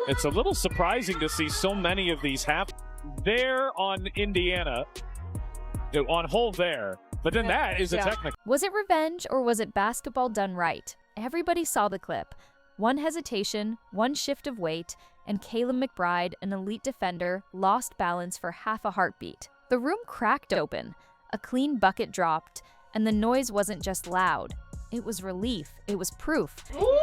It's a little surprising to see so many of these happen. There on Indiana, on hold there, but then that is a technical. Was it revenge or was it basketball done right? Everybody saw the clip. One hesitation, one shift of weight, and Kayla McBride, an elite defender, lost balance for half a heartbeat. The room cracked open, a clean bucket dropped, and the noise wasn't just loud. It was relief. It was proof. Ooh!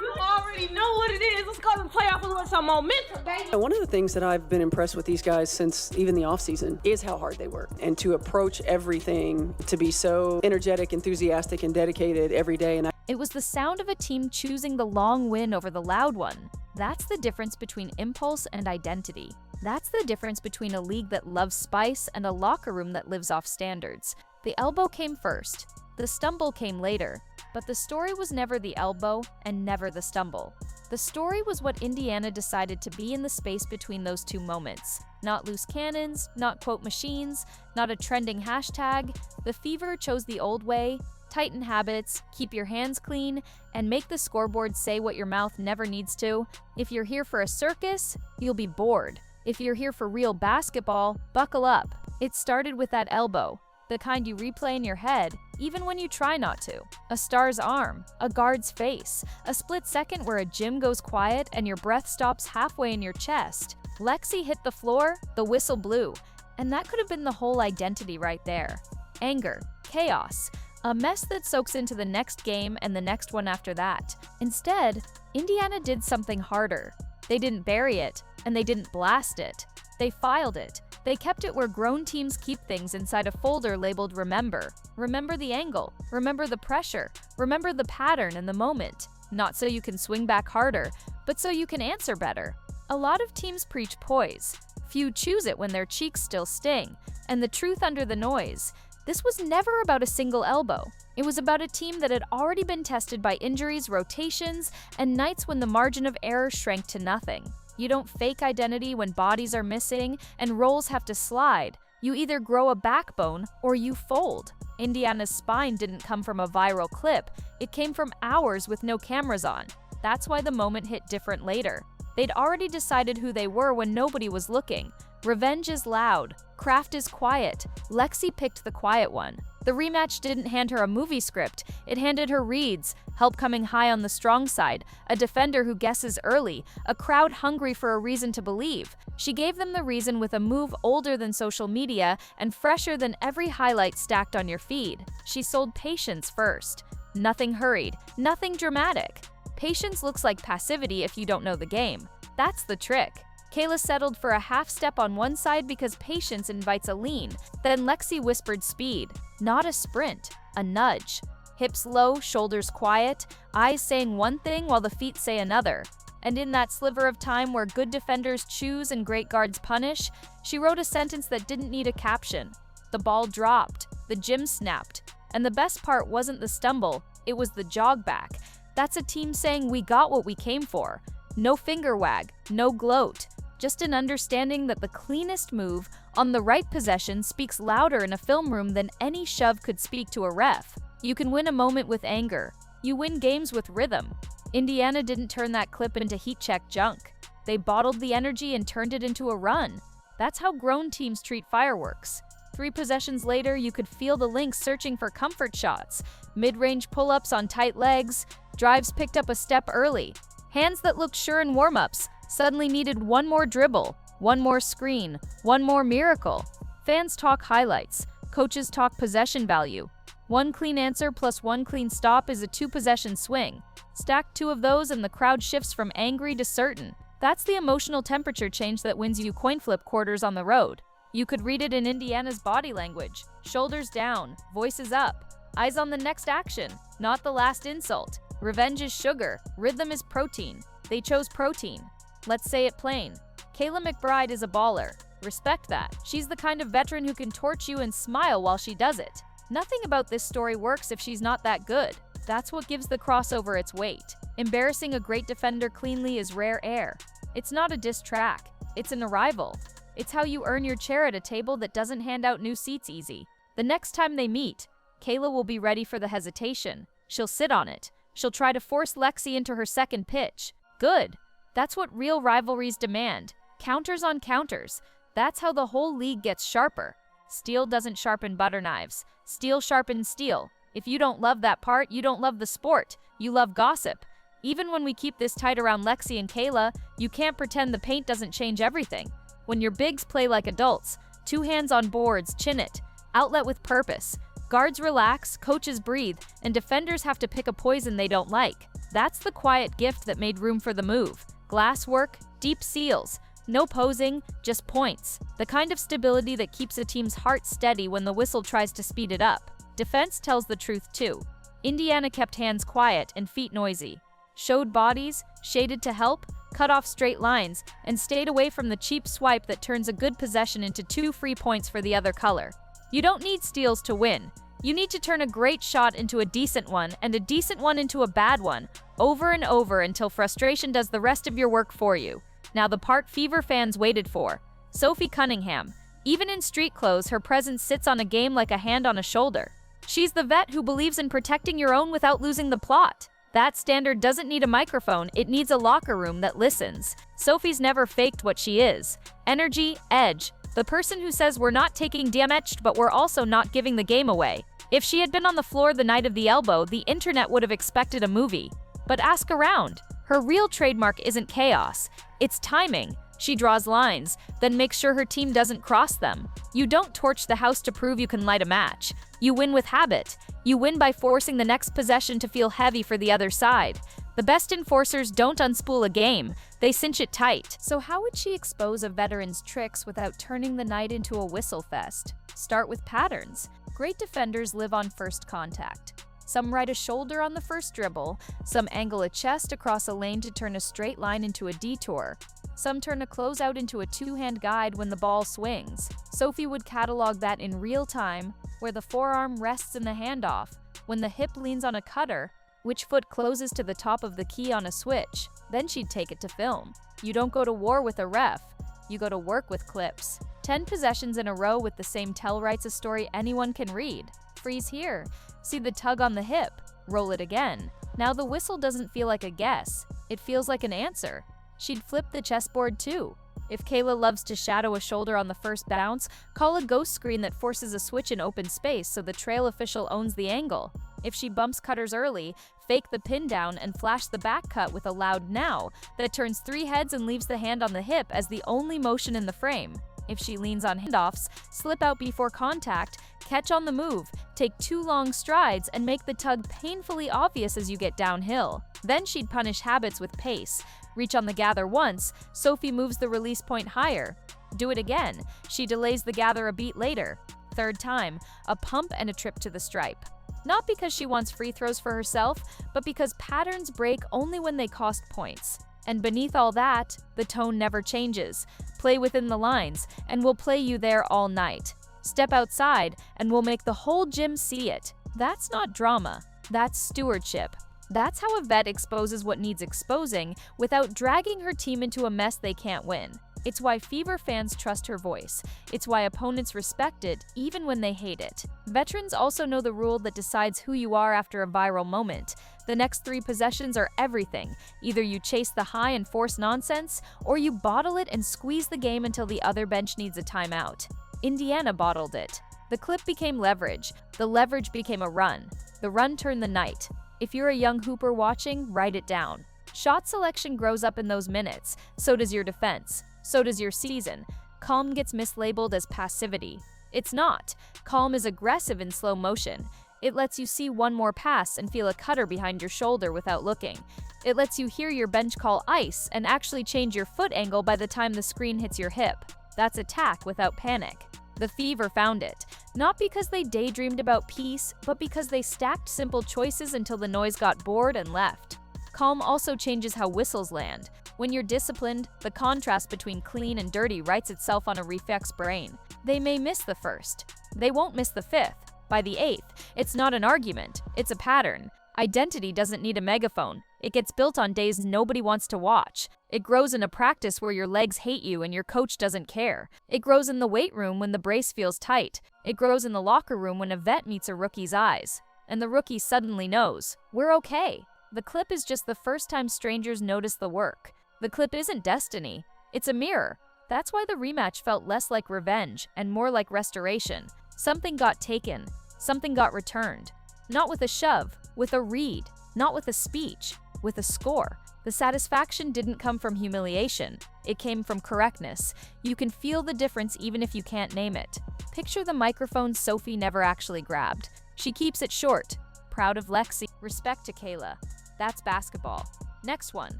You already know what it is. Let's go to the playoff with some momentum, baby. One of the things that I've been impressed with these guys since even the offseason is how hard they work and to approach everything, to be so energetic, enthusiastic, and dedicated every day. And it was the sound of a team choosing the long win over the loud one. That's the difference between impulse and identity. That's the difference between a league that loves spice and a locker room that lives off standards. The elbow came first. The stumble came later, but the story was never the elbow and never the stumble. The story was what Indiana decided to be in the space between those two moments. Not loose cannons, not quote machines, not a trending hashtag. The Fever chose the old way: tighten habits, keep your hands clean, and make the scoreboard say what your mouth never needs to. If you're here for a circus, you'll be bored. If you're here for real basketball, buckle up. It started with that elbow. The kind you replay in your head, even when you try not to. A star's arm, a guard's face, a split second where a gym goes quiet and your breath stops halfway in your chest. Lexie hit the floor, the whistle blew, and that could have been the whole identity right there. Anger, chaos, a mess that soaks into the next game and the next one after that. Instead, Indiana did something harder. They didn't bury it, and they didn't blast it. They filed it. They kept it where grown teams keep things inside a folder labeled Remember. Remember the angle. Remember the pressure. Remember the pattern and the moment. Not so you can swing back harder, but so you can answer better. A lot of teams preach poise. Few choose it when their cheeks still sting. And the truth under the noise. This was never about a single elbow. It was about a team that had already been tested by injuries, rotations, and nights when the margin of error shrank to nothing. You don't fake identity when bodies are missing and roles have to slide. You either grow a backbone or you fold. Indiana's spine didn't come from a viral clip. It came from hours with no cameras on. That's why the moment hit different later. They'd already decided who they were when nobody was looking. Revenge is loud. Craft is quiet. Lexie picked the quiet one. The rematch didn't hand her a movie script. It handed her reads, help coming high on the strong side, a defender who guesses early, a crowd hungry for a reason to believe. She gave them the reason with a move older than social media and fresher than every highlight stacked on your feed. She sold patience first. Nothing hurried, nothing dramatic. Patience looks like passivity if you don't know the game. That's the trick. Kayla settled for a half step on one side because patience invites a lean. Then Lexie whispered speed. Not a sprint, a nudge. Hips low, shoulders quiet, eyes saying one thing while the feet say another. And in that sliver of time where good defenders choose and great guards punish, she wrote a sentence that didn't need a caption. The ball dropped, the gym snapped, and the best part wasn't the stumble, it was the jog back. That's a team saying we got what we came for. No finger wag, no gloat. Just an understanding that the cleanest move on the right possession speaks louder in a film room than any shove could speak to a ref. You can win a moment with anger. You win games with rhythm. Indiana didn't turn that clip into heat check junk. They bottled the energy and turned it into a run. That's how grown teams treat fireworks. 3 possessions later, you could feel the Lynx searching for comfort shots, mid-range pull-ups on tight legs, drives picked up a step early, hands that looked sure in warm-ups suddenly needed one more dribble, one more screen, one more miracle. Fans talk highlights. Coaches talk possession value. One clean answer plus one clean stop is a 2-possession swing. Stack 2 of those and the crowd shifts from angry to certain. That's the emotional temperature change that wins you coin flip quarters on the road. You could read it in Indiana's body language. Shoulders down, voices up, eyes on the next action, not the last insult. Revenge is sugar, rhythm is protein. They chose protein. Let's say it plain. Kayla McBride is a baller. Respect that. She's the kind of veteran who can torch you and smile while she does it. Nothing about this story works if she's not that good. That's what gives the crossover its weight. Embarrassing a great defender cleanly is rare air. It's not a diss track. It's an arrival. It's how you earn your chair at a table that doesn't hand out new seats easy. The next time they meet, Kayla will be ready for the hesitation. She'll sit on it. She'll try to force Lexie into her second pitch. Good. That's what real rivalries demand. Counters on counters. That's how the whole league gets sharper. Steel doesn't sharpen butter knives. Steel sharpens steel. If you don't love that part, you don't love the sport. You love gossip. Even when we keep this tight around Lexie and Kayla, you can't pretend the paint doesn't change everything. When your bigs play like adults, 2 hands on boards, chin it. Outlet with purpose. Guards relax, coaches breathe, and defenders have to pick a poison they don't like. That's the quiet gift that made room for the move. Glass work, deep seals. No posing, just points. The kind of stability that keeps a team's heart steady when the whistle tries to speed it up. Defense tells the truth too. Indiana kept hands quiet and feet noisy. Showed bodies, shaded to help, cut off straight lines, and stayed away from the cheap swipe that turns a good possession into 2 free points for the other color. You don't need steals to win. You need to turn a great shot into a decent one and a decent one into a bad one, over and over until frustration does the rest of your work for you. Now the part Fever fans waited for. Sophie Cunningham. Even in street clothes, her presence sits on a game like a hand on a shoulder. She's the vet who believes in protecting your own without losing the plot. That standard doesn't need a microphone, it needs a locker room that listens. Sophie's never faked what she is. Energy, edge. The person who says we're not taking damage, but we're also not giving the game away. If she had been on the floor the night of the elbow, the internet would have expected a movie. But ask around. Her real trademark isn't chaos. It's timing. She draws lines, then makes sure her team doesn't cross them. You don't torch the house to prove you can light a match. You win with habit. You win by forcing the next possession to feel heavy for the other side. The best enforcers don't unspool a game. They cinch it tight. So how would she expose a veteran's tricks without turning the night into a whistle fest? Start with patterns. Great defenders live on first contact. Some ride a shoulder on the first dribble, some angle a chest across a lane to turn a straight line into a detour. Some turn a closeout into a 2-hand guide when the ball swings. Sophie would catalog that in real time, where the forearm rests in the handoff, when the hip leans on a cutter, which foot closes to the top of the key on a switch. Then she'd take it to film. You don't go to war with a ref, you go to work with clips. 10 possessions in a row with the same tell writes a story anyone can read. Freeze here. See the tug on the hip. Roll it again. Now the whistle doesn't feel like a guess. It feels like an answer. She'd flip the chessboard too. If Kayla loves to shadow a shoulder on the first bounce, call a ghost screen that forces a switch in open space so the trail official owns the angle. If she bumps cutters early, fake the pin down and flash the back cut with a loud now that turns 3 heads and leaves the hand on the hip as the only motion in the frame. If she leans on handoffs, slip out before contact, catch on the move, take 2 long strides, and make the tug painfully obvious as you get downhill. Then she'd punish habits with pace. Reach on the gather once, Sophie moves the release point higher. Do it again. She delays the gather a beat later. 3rd time, a pump and a trip to the stripe. Not because she wants free throws for herself, but because patterns break only when they cost points. And beneath all that, the tone never changes. Play within the lines, and we'll play you there all night. Step outside, and we'll make the whole gym see it. That's not drama. That's stewardship. That's how a vet exposes what needs exposing without dragging her team into a mess they can't win. It's why Fever fans trust her voice. It's why opponents respect it, even when they hate it. Veterans also know the rule that decides who you are after a viral moment. The next 3 possessions are everything. Either you chase the high and force nonsense, or you bottle it and squeeze the game until the other bench needs a timeout. Indiana bottled it. The clip became leverage. The leverage became a run. The run turned the night. If you're a young hooper watching, write it down. Shot selection grows up in those minutes. So does your defense. So does your season. Calm gets mislabeled as passivity. It's not. Calm is aggressive in slow motion. It lets you see one more pass and feel a cutter behind your shoulder without looking. It lets you hear your bench call ice and actually change your foot angle by the time the screen hits your hip. That's attack without panic. The Fever found it, not because they daydreamed about peace, but because they stacked simple choices until the noise got bored and left. Calm also changes how whistles land. When you're disciplined, the contrast between clean and dirty writes itself on a reflex brain. They may miss the first. They won't miss the 5th. By the 8th, it's not an argument, it's a pattern. Identity doesn't need a megaphone. It gets built on days nobody wants to watch. It grows in a practice where your legs hate you and your coach doesn't care. It grows in the weight room when the brace feels tight. It grows in the locker room when a vet meets a rookie's eyes. And the rookie suddenly knows, we're okay. The clip is just the first time strangers notice the work. The clip isn't destiny. It's a mirror. That's why the rematch felt less like revenge and more like restoration. Something got taken. Something got returned. Not with a shove, with a read. Not with a speech, with a score. The satisfaction didn't come from humiliation. It came from correctness. You can feel the difference even if you can't name it. Picture the microphone Sophie never actually grabbed. She keeps it short. Proud of Lexie. Respect to Kayla. That's basketball. Next one.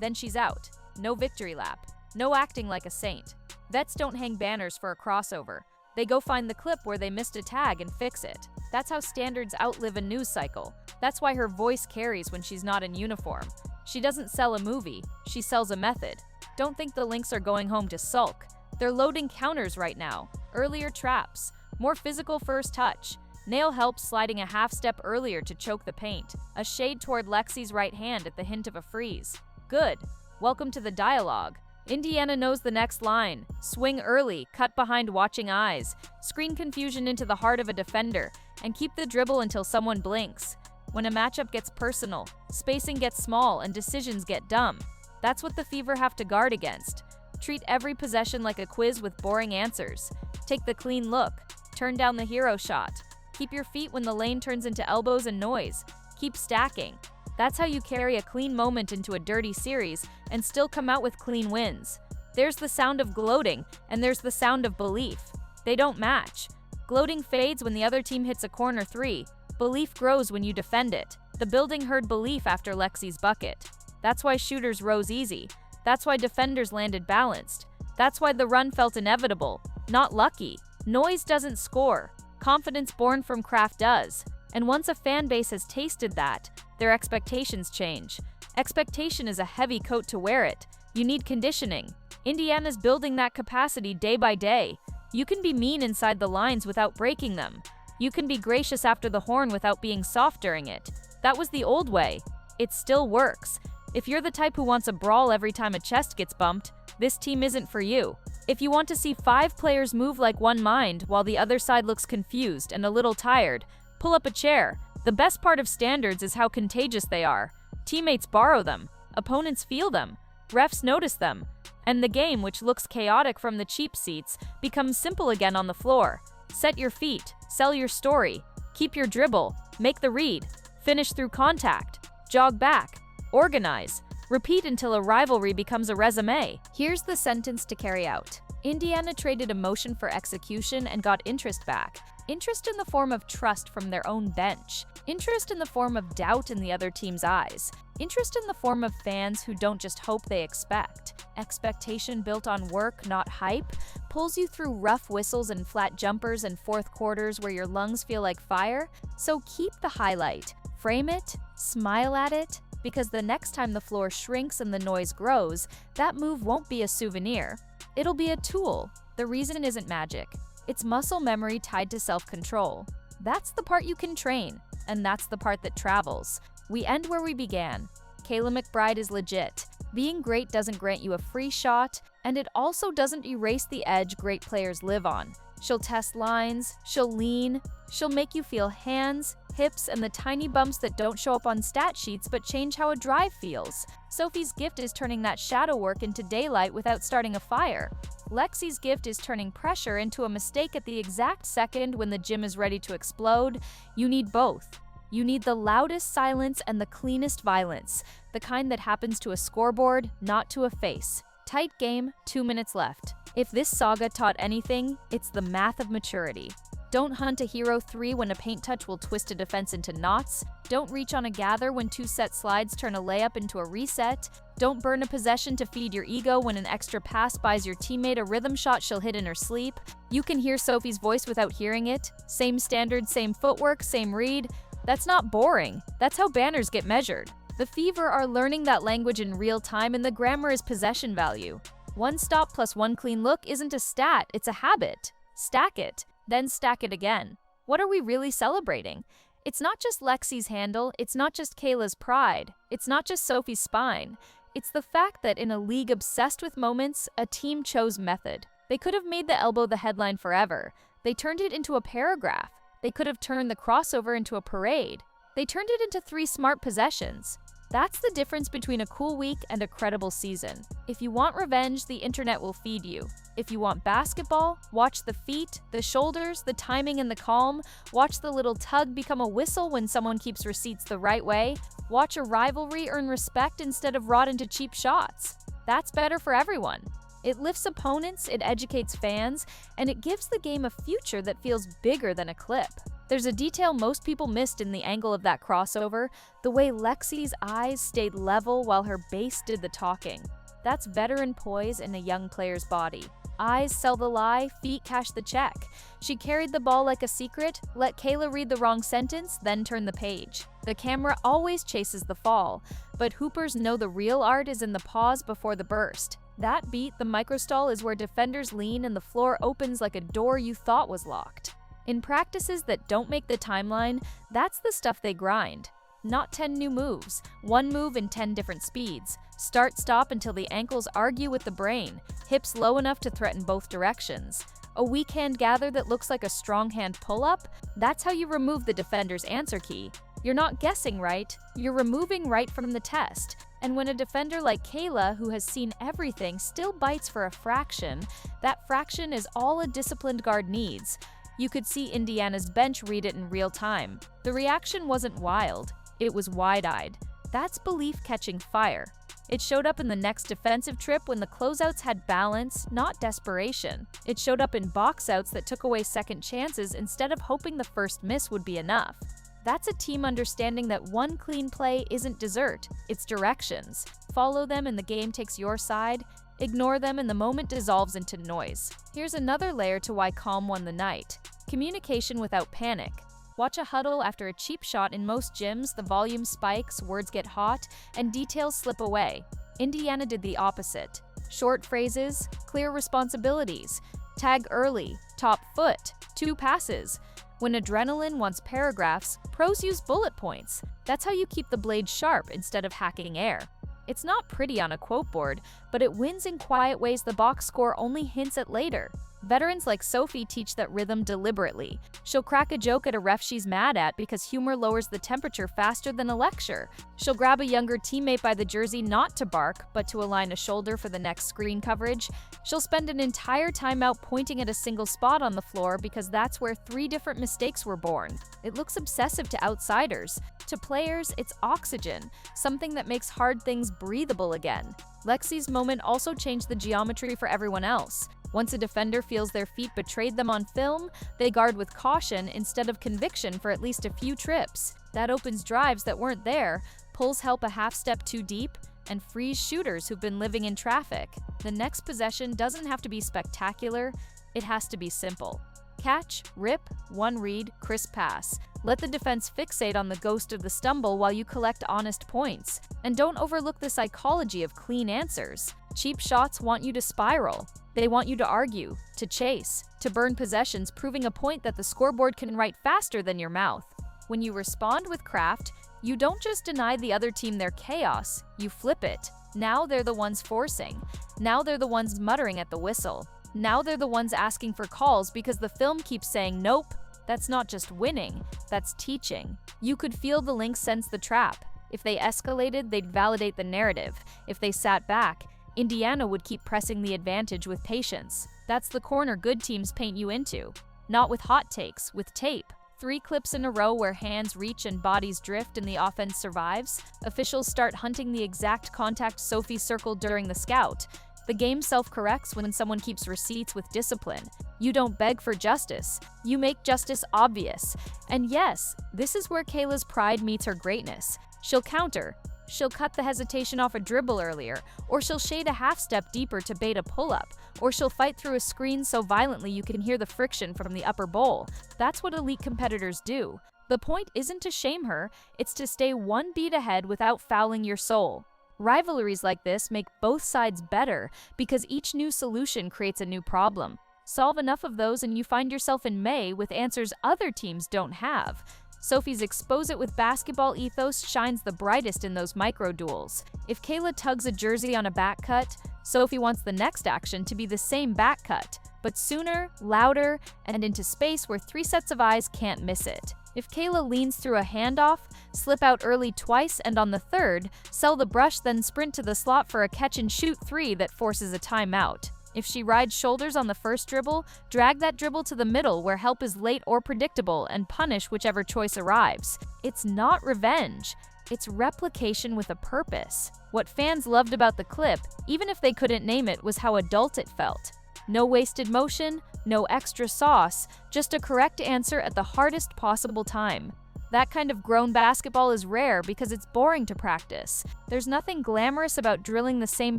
Then she's out. No victory lap. No acting like a saint. Vets don't hang banners for a crossover. They go find the clip where they missed a tag and fix it. That's how standards outlive a news cycle. That's why her voice carries when she's not in uniform. She doesn't sell a movie, she sells a method. Don't think the Lynx are going home to sulk. They're loading counters right now. Earlier traps. More physical first touch. Nail help sliding a half step earlier to choke the paint. A shade toward Lexie's right hand at the hint of a freeze. Good. Welcome to the dialogue. Indiana knows the next line. Swing early, cut behind watching eyes. Screen confusion into the heart of a defender, and keep the dribble until someone blinks. When a matchup gets personal, spacing gets small and decisions get dumb. That's what the Fever have to guard against. Treat every possession like a quiz with boring answers. Take the clean look. Turn down the hero shot. Keep your feet when the lane turns into elbows and noise. Keep stacking. That's how you carry a clean moment into a dirty series and still come out with clean wins. There's the sound of gloating, and there's the sound of belief. They don't match. Gloating fades when the other team hits a corner three. Belief grows when you defend it. The building heard belief after Lexie's bucket. That's why shooters rose easy. That's why defenders landed balanced. That's why the run felt inevitable, not lucky. Noise doesn't score. Confidence born from craft does. And once a fan base has tasted that, their expectations change. Expectation is a heavy coat to wear it. You need conditioning. Indiana's building that capacity day by day. You can be mean inside the lines without breaking them. You can be gracious after the horn without being soft during it. That was the old way. It still works. If you're the type who wants a brawl every time a chest gets bumped, this team isn't for you. If you want to see 5 players move like one mind while the other side looks confused and a little tired, pull up a chair. The best part of standards is how contagious they are. Teammates borrow them. Opponents feel them. Refs notice them. And the game, which looks chaotic from the cheap seats, becomes simple again on the floor. Set your feet. Sell your story. Keep your dribble. Make the read. Finish through contact. Jog back. Organize. Repeat until a rivalry becomes a resume. Here's the sentence to carry out. Indiana traded emotion for execution and got interest back. Interest in the form of trust from their own bench. Interest in the form of doubt in the other team's eyes. Interest in the form of fans who don't just hope, they expect. Expectation built on work, not hype, pulls you through rough whistles and flat jumpers and fourth quarters where your lungs feel like fire. So keep the highlight. Frame it, smile at it, because the next time the floor shrinks and the noise grows, that move won't be a souvenir. It'll be a tool. The reason isn't magic. It's muscle memory tied to self-control. That's the part you can train, and that's the part that travels. We end where we began. Kayla McBride is legit. Being great doesn't grant you a free shot, and it also doesn't erase the edge great players live on. She'll test lines, she'll lean, she'll make you feel hands, hips, and the tiny bumps that don't show up on stat sheets but change how a drive feels. Sophie's gift is turning that shadow work into daylight without starting a fire. Lexie's gift is turning pressure into a mistake at the exact second when the gym is ready to explode. You need both. You need the loudest silence and the cleanest violence, the kind that happens to a scoreboard, not to a face. Tight game, 2 minutes left. If this saga taught anything, it's the math of maturity. Don't hunt a hero 3 when a paint touch will twist a defense into knots. Don't reach on a gather when 2 set slides turn a layup into a reset. Don't burn a possession to feed your ego when an extra pass buys your teammate a rhythm shot she'll hit in her sleep. You can hear Sophie's voice without hearing it. Same standard, same footwork, same read. That's not boring. That's how banners get measured. The Fever are learning that language in real time, and the grammar is possession value. 1 stop plus 1 clean look isn't a stat, it's a habit. Stack it, then stack it again. What are we really celebrating? It's not just Lexie's handle, it's not just Kayla's pride, it's not just Sophie's spine. It's the fact that in a league obsessed with moments, a team chose method. They could have made the elbow the headline forever. They turned it into a paragraph. They could have turned the crossover into a parade. They turned it into 3 smart possessions. That's the difference between a cool week and a credible season. If you want revenge, the internet will feed you. If you want basketball, watch the feet, the shoulders, the timing and the calm. Watch the little tug become a whistle when someone keeps receipts the right way. Watch a rivalry earn respect instead of rot into cheap shots. That's better for everyone. It lifts opponents, it educates fans, and it gives the game a future that feels bigger than a clip. There's a detail most people missed in the angle of that crossover, the way Lexie's eyes stayed level while her base did the talking. That's veteran poise in a young player's body. Eyes sell the lie, feet cash the check. She carried the ball like a secret, let Kayla read the wrong sentence, then turn the page. The camera always chases the fall, but hoopers know the real art is in the pause before the burst. That beat, the microstall, is where defenders lean and the floor opens like a door you thought was locked. In practices that don't make the timeline, that's the stuff they grind. Not 10 new moves, one move in 10 different speeds. Start-stop until the ankles argue with the brain, hips low enough to threaten both directions. A weak hand gather that looks like a strong hand pull-up? That's how you remove the defender's answer key. You're not guessing right, you're removing right from the test. And when a defender like Kayla, who has seen everything, still bites for a fraction, that fraction is all a disciplined guard needs. You could see Indiana's bench read it in real time. The reaction wasn't wild, it was wide-eyed. That's belief catching fire. It showed up in the next defensive trip when the closeouts had balance, not desperation. It showed up in box-outs that took away second chances instead of hoping the first miss would be enough. That's a team understanding that one clean play isn't dessert, it's directions. Follow them and the game takes your side. Ignore them and the moment dissolves into noise. Here's another layer to why calm won the night. Communication without panic. Watch a huddle after a cheap shot. In most gyms, the volume spikes, words get hot, and details slip away. Indiana did the opposite. Short phrases, clear responsibilities. Tag early, top foot, 2 passes. When adrenaline wants paragraphs, pros use bullet points. That's how you keep the blade sharp instead of hacking air. It's not pretty on a quote board, but it wins in quiet ways the box score only hints at later. Veterans like Sophie teach that rhythm deliberately. She'll crack a joke at a ref she's mad at because humor lowers the temperature faster than a lecture. She'll grab a younger teammate by the jersey not to bark, but to align a shoulder for the next screen coverage. She'll spend an entire timeout pointing at a single spot on the floor because that's where 3 different mistakes were born. It looks obsessive to outsiders. To players, it's oxygen, something that makes hard things breathable again. Lexie's moment also changed the geometry for everyone else. Once a defender feels their feet betrayed them on film, they guard with caution instead of conviction for at least a few trips. That opens drives that weren't there, pulls help a half step too deep, and frees shooters who've been living in traffic. The next possession doesn't have to be spectacular, it has to be simple. Catch, rip, one read, crisp pass. Let the defense fixate on the ghost of the stumble while you collect honest points. And don't overlook the psychology of clean answers. Cheap shots want you to spiral. They want you to argue, to chase, to burn possessions, proving a point that the scoreboard can write faster than your mouth. When you respond with craft, you don't just deny the other team their chaos, you flip it. Now they're the ones forcing. Now they're the ones muttering at the whistle. Now they're the ones asking for calls because the film keeps saying nope. That's not just winning, that's teaching. You could feel the Lynx sense the trap. If they escalated, they'd validate the narrative. If they sat back, Indiana would keep pressing the advantage with patience. That's the corner good teams paint you into. Not with hot takes, with tape. 3 clips in a row where hands reach and bodies drift and the offense survives. Officials start hunting the exact contact Sophie circled during the scout. The game self-corrects when someone keeps receipts with discipline. You don't beg for justice. You make justice obvious. And yes, this is where Kayla's pride meets her greatness. She'll counter. She'll cut the hesitation off a dribble earlier, or she'll shade a half step deeper to bait a pull-up, or she'll fight through a screen so violently you can hear the friction from the upper bowl. That's what elite competitors do. The point isn't to shame her, it's to stay one beat ahead without fouling your soul. Rivalries like this make both sides better because each new solution creates a new problem. Solve enough of those and you find yourself in May with answers other teams don't have. Sophie's expose it with basketball ethos shines the brightest in those micro-duels. If Kayla tugs a jersey on a back cut, Sophie wants the next action to be the same back cut, but sooner, louder, and into space where 3 sets of eyes can't miss it. If Kayla leans through a handoff, slip out early twice, and on the third, sell the brush, then sprint to the slot for a catch-and-shoot 3 that forces a timeout. If she rides shoulders on the first dribble, drag that dribble to the middle where help is late or predictable and punish whichever choice arrives. It's not revenge. It's replication with a purpose. What fans loved about the clip, even if they couldn't name it, was how adult it felt. No wasted motion, no extra sauce, just a correct answer at the hardest possible time. That kind of grown basketball is rare because it's boring to practice. There's nothing glamorous about drilling the same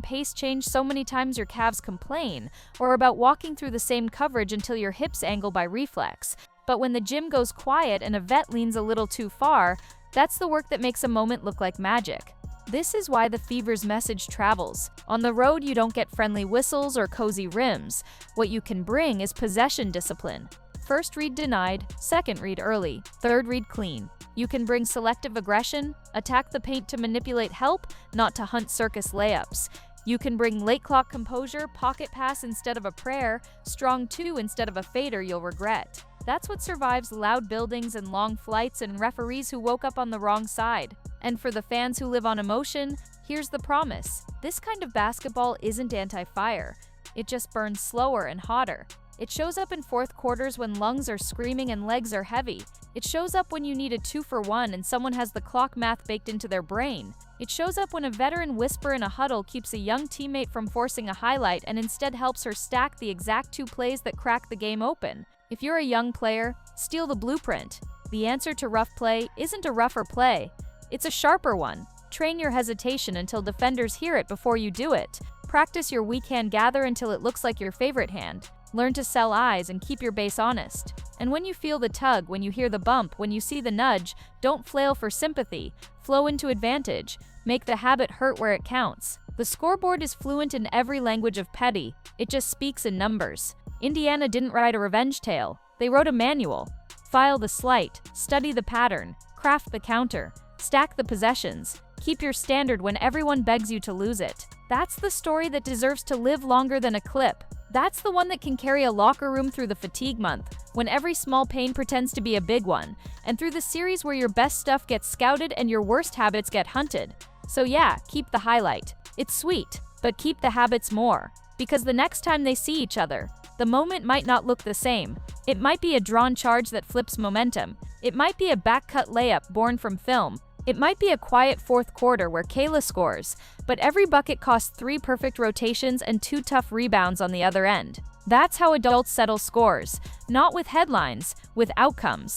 pace change so many times your calves complain, or about walking through the same coverage until your hips angle by reflex. But when the gym goes quiet and a vet leans a little too far, that's the work that makes a moment look like magic. This is why the Fever's message travels. On the road, you don't get friendly whistles or cozy rims. What you can bring is possession discipline. First read denied, second read early, third read clean. You can bring selective aggression, attack the paint to manipulate help, not to hunt circus layups. You can bring late clock composure, pocket pass instead of a prayer, strong 2 instead of a fader you'll regret. That's what survives loud buildings and long flights and referees who woke up on the wrong side. And for the fans who live on emotion, here's the promise. This kind of basketball isn't anti-fire. It just burns slower and hotter. It shows up in fourth quarters when lungs are screaming and legs are heavy. It shows up when you need a 2-for-1 and someone has the clock math baked into their brain. It shows up when a veteran whisper in a huddle keeps a young teammate from forcing a highlight and instead helps her stack the exact 2 plays that crack the game open. If you're a young player, steal the blueprint. The answer to rough play isn't a rougher play. It's a sharper one. Train your hesitation until defenders hear it before you do it. Practice your weak hand gather until it looks like your favorite hand. Learn to sell eyes and keep your base honest. And when you feel the tug, when you hear the bump, when you see the nudge, don't flail for sympathy. Flow into advantage. Make the habit hurt where it counts. The scoreboard is fluent in every language of petty. It just speaks in numbers. Indiana didn't write a revenge tale. They wrote a manual. File the slight. Study the pattern. Craft the counter. Stack the possessions. Keep your standard when everyone begs you to lose it. That's the story that deserves to live longer than a clip. That's the one that can carry a locker room through the fatigue month, when every small pain pretends to be a big one, and through the series where your best stuff gets scouted and your worst habits get hunted. So yeah, keep the highlight. It's sweet, but keep the habits more. Because the next time they see each other, the moment might not look the same. It might be a drawn charge that flips momentum. It might be a back-cut layup born from film. It might be a quiet fourth quarter where Kayla scores, but every bucket costs 3 perfect rotations and 2 tough rebounds on the other end. That's how adults settle scores, not with headlines, with outcomes.